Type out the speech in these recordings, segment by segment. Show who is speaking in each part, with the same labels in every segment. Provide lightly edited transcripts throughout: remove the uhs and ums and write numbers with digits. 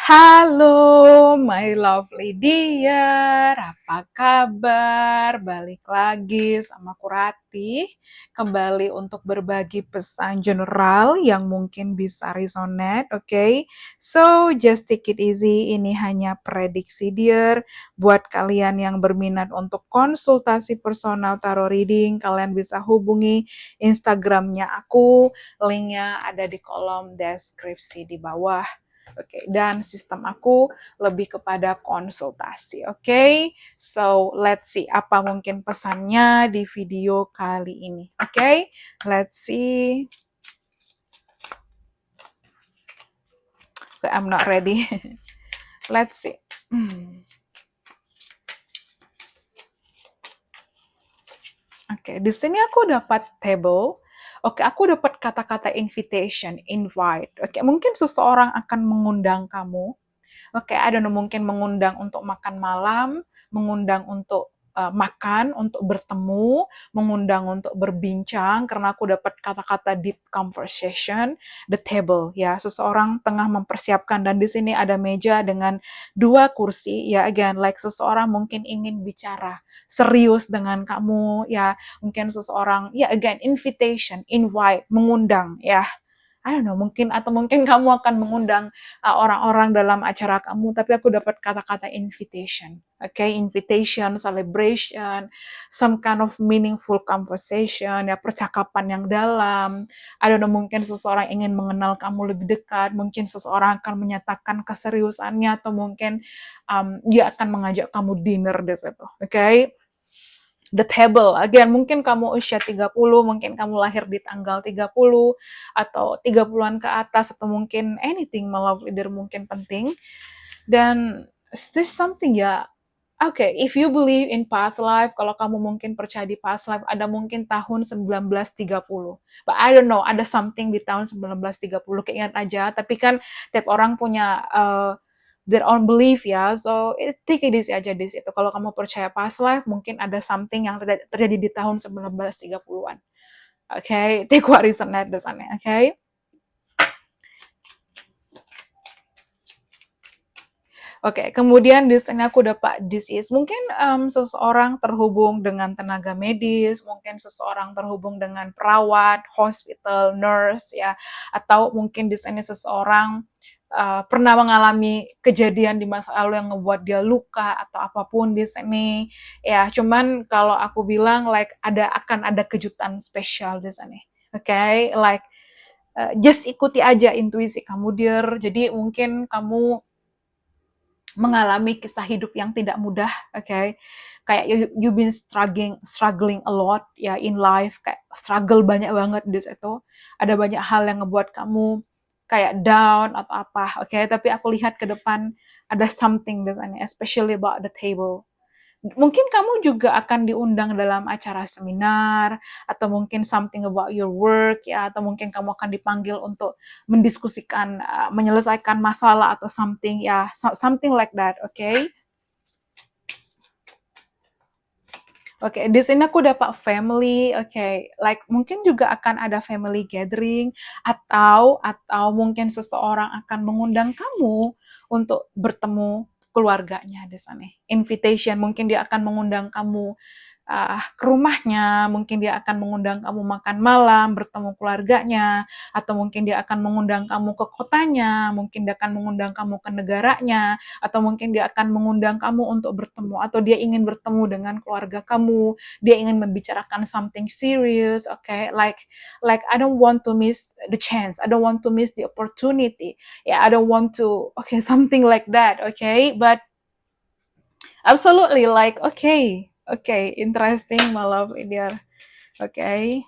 Speaker 1: Halo, my lovely dear, apa kabar? Balik lagi sama aku Ratih, kembali untuk berbagi pesan general yang mungkin bisa resonate, oke? So, just take it easy, ini hanya prediksi dear. Buat kalian yang berminat untuk konsultasi personal tarot reading, kalian bisa hubungi Instagramnya aku, linknya ada di kolom deskripsi di bawah. Oke, dan sistem aku lebih kepada konsultasi. Oke, so let's see apa mungkin pesannya di video kali ini. Oke, let's see. Okay, I'm not ready. Let's see. Oke, di sini aku dapat table. Oke, aku dapat kata-kata invitation, invite. Oke, mungkin seseorang akan mengundang kamu. Oke, I don't know, mungkin mengundang untuk makan malam, mengundang untuk makan, untuk bertemu, mengundang untuk berbincang, karena aku dapat kata-kata deep conversation, the table, ya, seseorang tengah mempersiapkan, dan di sini ada meja dengan 2 kursi, ya, again, like seseorang mungkin ingin bicara serius dengan kamu, ya, mungkin seseorang, ya, again, invitation, invite, mengundang, ya, I don't know, mungkin atau mungkin kamu akan mengundang orang-orang dalam acara kamu, tapi aku dapat kata-kata invitation. Okay, invitation, celebration, some kind of meaningful conversation, ya percakapan yang dalam. I don't know, mungkin seseorang ingin mengenal kamu lebih dekat, mungkin seseorang akan menyatakan keseriusannya, atau mungkin dia akan mengajak kamu dinner di situ. Okay, the table. Again, mungkin kamu usia 30, mungkin kamu lahir di tanggal 30, atau 30-an ke atas, atau mungkin anything, malah leader mungkin penting. Dan there's something ya, if you believe in past life, kalau kamu mungkin percaya di past life, ada mungkin tahun 1930. But I don't know, ada something di tahun 1930, keingat aja, tapi kan tiap orang punya their own belief ya, so take it easy aja di situ. Kalau kamu percaya past life, mungkin ada something yang terjadi di tahun 1930-an. Okay, take what resonate di sana, okay? Oke, kemudian di sini aku dapat disease. Mungkin seseorang terhubung dengan tenaga medis, mungkin seseorang terhubung dengan perawat, hospital, nurse, ya, atau mungkin di sini seseorang pernah mengalami kejadian di masa lalu yang ngebuat dia luka atau apapun di sini. Ya, cuman kalau aku bilang like akan ada kejutan spesial di sini. Oke, like just ikuti aja intuisi kamu, dear. Jadi mungkin kamu mengalami kisah hidup yang tidak mudah, okay? Kayak you been struggling a lot ya in life, kayak struggle banyak banget di situ. Ada banyak hal yang ngebuat kamu kayak down atau apa, okay? Tapi aku lihat ke depan ada something di sana, especially about the table. Mungkin kamu juga akan diundang dalam acara seminar, atau mungkin something about your work, ya, atau mungkin kamu akan dipanggil untuk mendiskusikan, menyelesaikan masalah atau something, ya, something like that, okay? Oke, di sini aku dapat family, oke, like mungkin juga akan ada family gathering, atau mungkin seseorang akan mengundang kamu untuk bertemu keluarganya di sana. Invitation, mungkin dia akan mengundang kamu ke rumahnya, mungkin dia akan mengundang kamu makan malam, bertemu keluarganya, atau mungkin dia akan mengundang kamu ke kotanya, mungkin dia akan mengundang kamu ke negaranya, atau mungkin dia akan mengundang kamu untuk bertemu, atau dia ingin bertemu dengan keluarga kamu, dia ingin membicarakan something serious, okay? Like I don't want to miss the chance, I don't want to miss the opportunity, yeah, I don't want to, okay, something like that, okay? But absolutely, like, okay, interesting, my love, dear. Okay.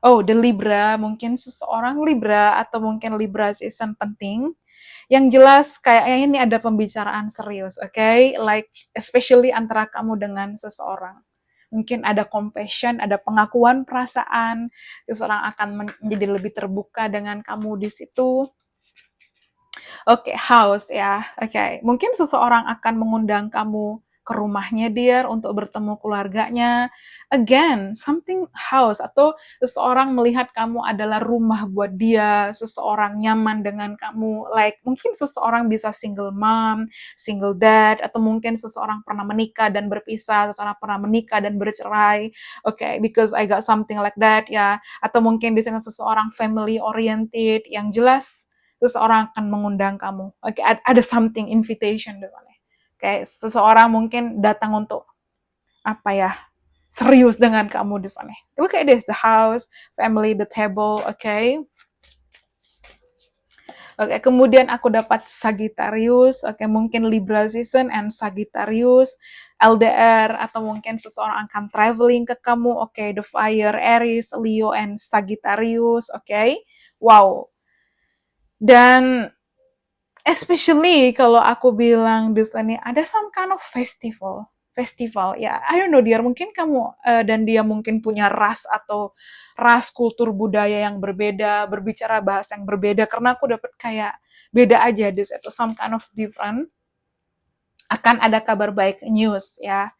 Speaker 1: Oh, the Libra, mungkin seseorang Libra, atau mungkin Libra season penting. Yang jelas, kayaknya ini ada pembicaraan serius, okay? Like, especially antara kamu dengan seseorang. Mungkin ada compassion, ada pengakuan perasaan, seseorang akan menjadi lebih terbuka dengan kamu di situ. Oke, house ya. Oke, mungkin seseorang akan mengundang kamu ke rumahnya dia untuk bertemu keluarganya. Again, something house, atau seseorang melihat kamu adalah rumah buat dia, seseorang nyaman dengan kamu, like mungkin seseorang bisa single mom, single dad, atau mungkin seseorang pernah menikah dan berpisah, seseorang pernah menikah dan bercerai. Okay, because I got something like that, ya. Atau mungkin di sana seseorang family oriented, yang jelas seseorang akan mengundang kamu. Oke, ada something invitation di sana. Kayak seseorang mungkin datang untuk apa ya, serius dengan kamu di sana. Look at this, the house, family, the table, okay? Oke, kemudian aku dapat Sagittarius, oke, mungkin Libra season and Sagittarius, LDR, atau mungkin seseorang akan traveling ke kamu, oke, the fire, Aries, Leo, and Sagittarius, oke? Wow. Dan especially kalau aku bilang di sini ada some kind of festival ya, I don't know dear, mungkin kamu dan dia mungkin punya ras kultur budaya yang berbeda, berbicara bahasa yang berbeda, karena aku dapat kayak beda aja this itu some kind of different. Akan ada kabar baik, news ya.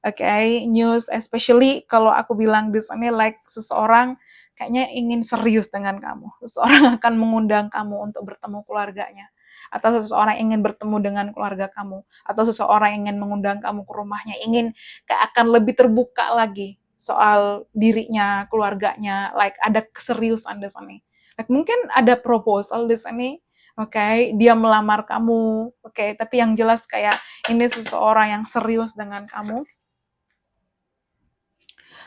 Speaker 1: Okay, news, especially kalau aku bilang di sini like seseorang kayaknya ingin serius dengan kamu. Seseorang akan mengundang kamu untuk bertemu keluarganya. Atau seseorang ingin bertemu dengan keluarga kamu. Atau seseorang ingin mengundang kamu ke rumahnya. Ingin kayak akan lebih terbuka lagi soal dirinya, keluarganya. Like ada keseriusan di sini. Like mungkin ada proposal di sini. Okay, dia melamar kamu. Okay, tapi yang jelas kayak ini seseorang yang serius dengan kamu.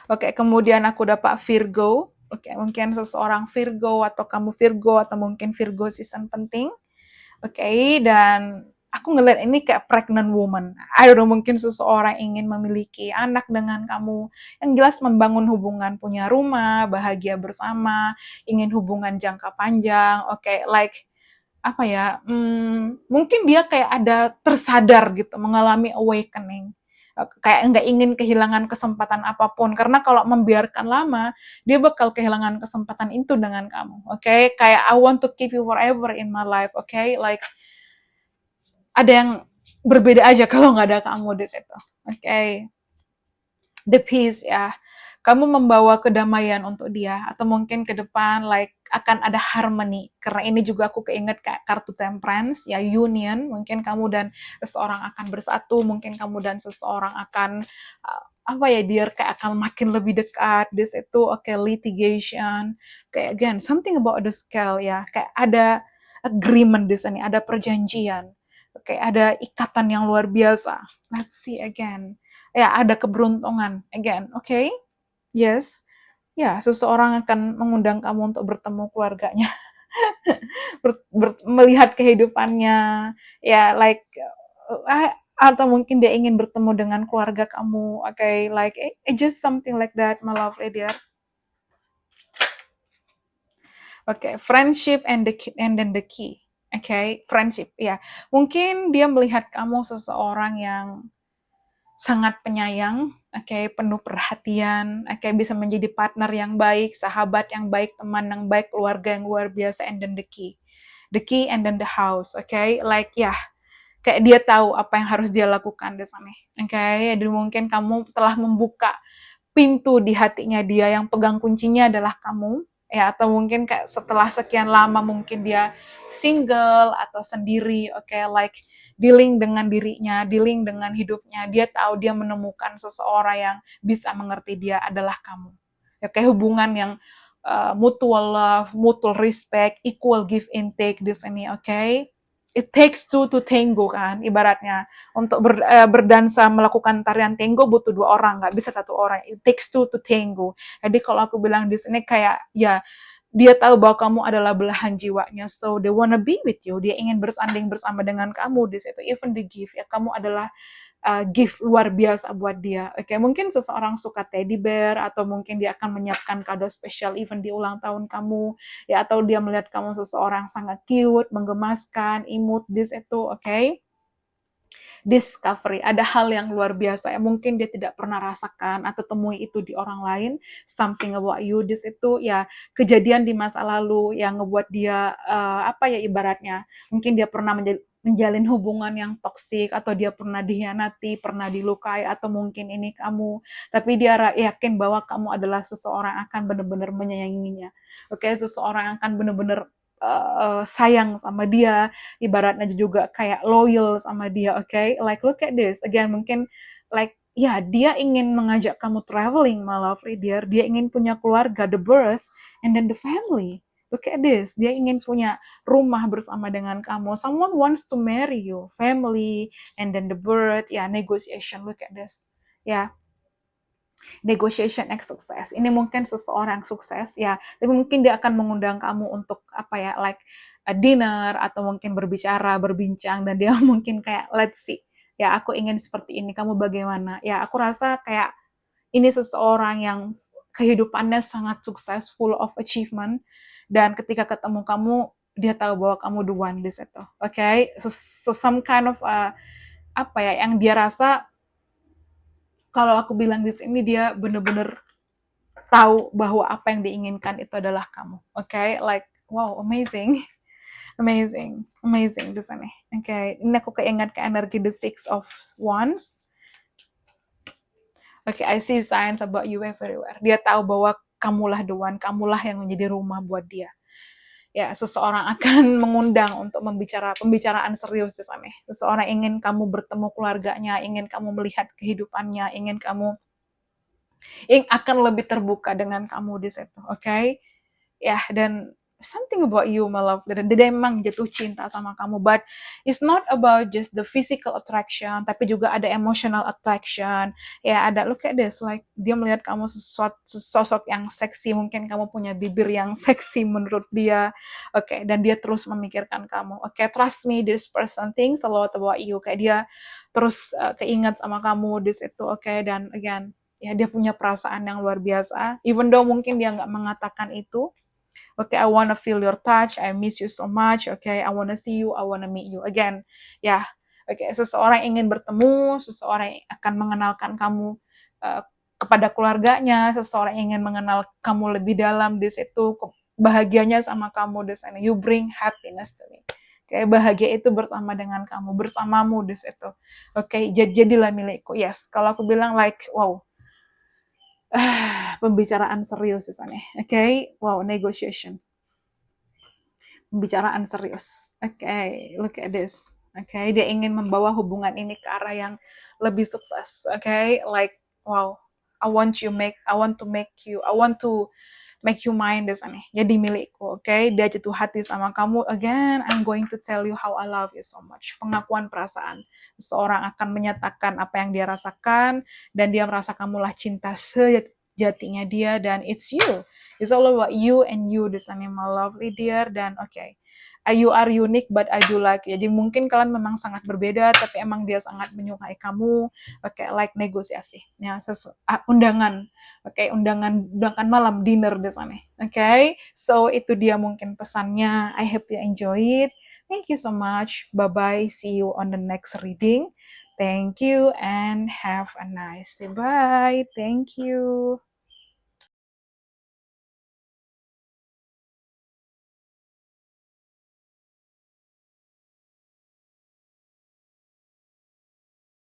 Speaker 1: Oke, kemudian aku dapat Virgo. Oke, mungkin seseorang Virgo, atau kamu Virgo, atau mungkin Virgo season penting. Oke, dan aku ngeliat ini kayak pregnant woman. I don't know, mungkin seseorang ingin memiliki anak dengan kamu. Yang jelas membangun hubungan, punya rumah, bahagia bersama, ingin hubungan jangka panjang. Oke, like apa ya, mungkin dia kayak ada tersadar gitu, mengalami awakening. Kayak nggak ingin kehilangan kesempatan apapun, karena kalau membiarkan lama, dia bakal kehilangan kesempatan itu dengan kamu, oke? Kayak I want to keep you forever in my life, oke? Like, ada yang berbeda aja kalau nggak ada kamu di situ, oke? The peace ya, kamu membawa kedamaian untuk dia, atau mungkin ke depan like akan ada harmony, karena ini juga aku keinget kayak kartu temperance ya, union, mungkin kamu dan seseorang akan bersatu, mungkin kamu dan seseorang akan apa ya, dia kayak akan makin lebih dekat di situ. Oke, litigation, kayak again something about the scale ya, kayak ada agreement di sini, ada perjanjian, oke, ada ikatan yang luar biasa. Let's see again. Ya, ada keberuntungan again, okay? Yes, ya, seseorang akan mengundang kamu untuk bertemu keluarganya, melihat kehidupannya, ya, like, atau mungkin dia ingin bertemu dengan keluarga kamu, okay? Like, just something like that, my lovely dear. Okay, friendship and then the key. Okay, friendship, ya. Mungkin dia melihat kamu seseorang yang sangat penyayang, oke, penuh perhatian, oke, bisa menjadi partner yang baik, sahabat yang baik, teman yang baik, keluarga yang luar biasa, and then the key and then the house, oke, like ya, kayak dia tahu apa yang harus dia lakukan di sana, oke, jadi mungkin kamu telah membuka pintu di hatinya dia, yang pegang kuncinya adalah kamu, ya, atau mungkin kayak setelah sekian lama mungkin dia single atau sendiri, oke, like dealing dengan dirinya, dealing dengan hidupnya, dia tahu dia menemukan seseorang yang bisa mengerti dia adalah kamu. Ya, kayak hubungan yang mutual love, mutual respect, equal give and take di sini, oke? It takes two to tango kan, ibaratnya. Untuk berdansa, melakukan tarian tango butuh 2 orang, nggak bisa 1 orang. It takes two to tango. Jadi kalau aku bilang di sini kayak, ya, dia tahu bahwa kamu adalah belahan jiwanya, so they wanna be with you. Dia ingin bersanding bersama dengan kamu di situ. Even the gift, ya, kamu adalah gift luar biasa buat dia. Oke, mungkin seseorang suka teddy bear, atau mungkin dia akan menyiapkan kado spesial even di ulang tahun kamu, ya, atau dia melihat kamu seseorang sangat cute, menggemaskan, imut, this itu, oke? Discovery, ada hal yang luar biasa yang mungkin dia tidak pernah rasakan atau temui itu di orang lain, something about you, this itu ya kejadian di masa lalu yang ngebuat dia apa ya, ibaratnya mungkin dia pernah menjalin hubungan yang toksik, atau dia pernah dikhianati, pernah dilukai, atau mungkin ini kamu, tapi dia yakin bahwa kamu adalah seseorang yang akan benar-benar menyayanginya. Oke, seseorang yang akan benar-benar sayang sama dia, ibaratnya juga kayak loyal sama dia. Oke, like look at this again, mungkin like ya dia ingin mengajak kamu traveling, my lovely dear. Dia ingin punya keluarga, the birth, and then the family. Look at this, dia ingin punya rumah bersama dengan kamu. Someone wants to marry you, family, and then the birth, ya, negotiation. Look at this, ya, negotiation X sukses. Ini mungkin seseorang sukses, ya, tapi mungkin dia akan mengundang kamu untuk apa ya, like a dinner, atau mungkin berbicara, berbincang, dan dia mungkin kayak let's see, ya, aku ingin seperti ini, kamu bagaimana? Ya, aku rasa kayak ini seseorang yang kehidupannya sangat sukses, full of achievement, dan ketika ketemu kamu, dia tahu bahwa kamu the one di situ. Okay? So some kind of apa ya, yang dia rasa, kalau aku bilang di sini, dia bener-bener tahu bahwa apa yang diinginkan itu adalah kamu. Okay? Like, wow, amazing. Amazing, amazing di sini. Okay, ini aku keingat ke energi the Six of Wands. Okay, I see signs about you everywhere. Dia tahu bahwa kamulah the one, kamulah yang menjadi rumah buat dia. Ya, seseorang akan mengundang untuk pembicaraan serius di sana. Seseorang ingin kamu bertemu keluarganya, ingin kamu melihat kehidupannya, ingin kamu akan lebih terbuka dengan kamu di situ. Okay? Ya, dan something about you, my love. Dan dia emang jatuh cinta sama kamu, but it's not about just the physical attraction, tapi juga ada emotional attraction. Ya, ada, look at this, like dia melihat kamu sosok yang seksi, mungkin kamu punya bibir yang seksi menurut dia. Oke, dan dia terus memikirkan kamu. Oke, trust me, this person thinks a lot about you. Kayak dia terus keinget sama kamu di situ. Oke, dan again, ya, dia punya perasaan yang luar biasa, even though mungkin dia nggak mengatakan itu. Okay, I wanna feel your touch, I miss you so much. Okay, I wanna see you, I wanna meet you again. Ya, okay, seseorang ingin bertemu, seseorang akan mengenalkan kamu kepada keluarganya, seseorang ingin mengenal kamu lebih dalam di situ, bahagianya sama kamu di sana. You bring happiness to me. Kayak bahagia itu bersama dengan kamu, bersamamu di situ. Oke, jadilah milikku. Yes, kalau aku bilang like, wow, pembicaraan serius di sana. Okay, wow, negotiation. Pembicaraan serius. Okay, look at this. Okay, dia ingin membawa hubungan ini ke arah yang lebih sukses. Okay, like wow, I want to make you mine di sana. Jadi milikku. Okay, dia jatuh hati sama kamu. Again, I'm going to tell you how I love you so much. Pengakuan perasaan. Seseorang akan menyatakan apa yang dia rasakan, dan dia merasa kamulah cinta sejatinya dia, dan it's you. It's all about you and you di sana, my lovely dear. Dan okay, you are unique but I do like. Jadi mungkin kalian memang sangat berbeda, tapi emang dia sangat menyukai kamu. Okay, like negosiasi. Ya, undangan. Okay, undangan malam, dinner di sana. Okay, so itu dia mungkin pesannya. I hope you enjoy it. Thank you so much. Bye-bye. See you on the next reading. Thank you and have a nice day. Bye. Thank you.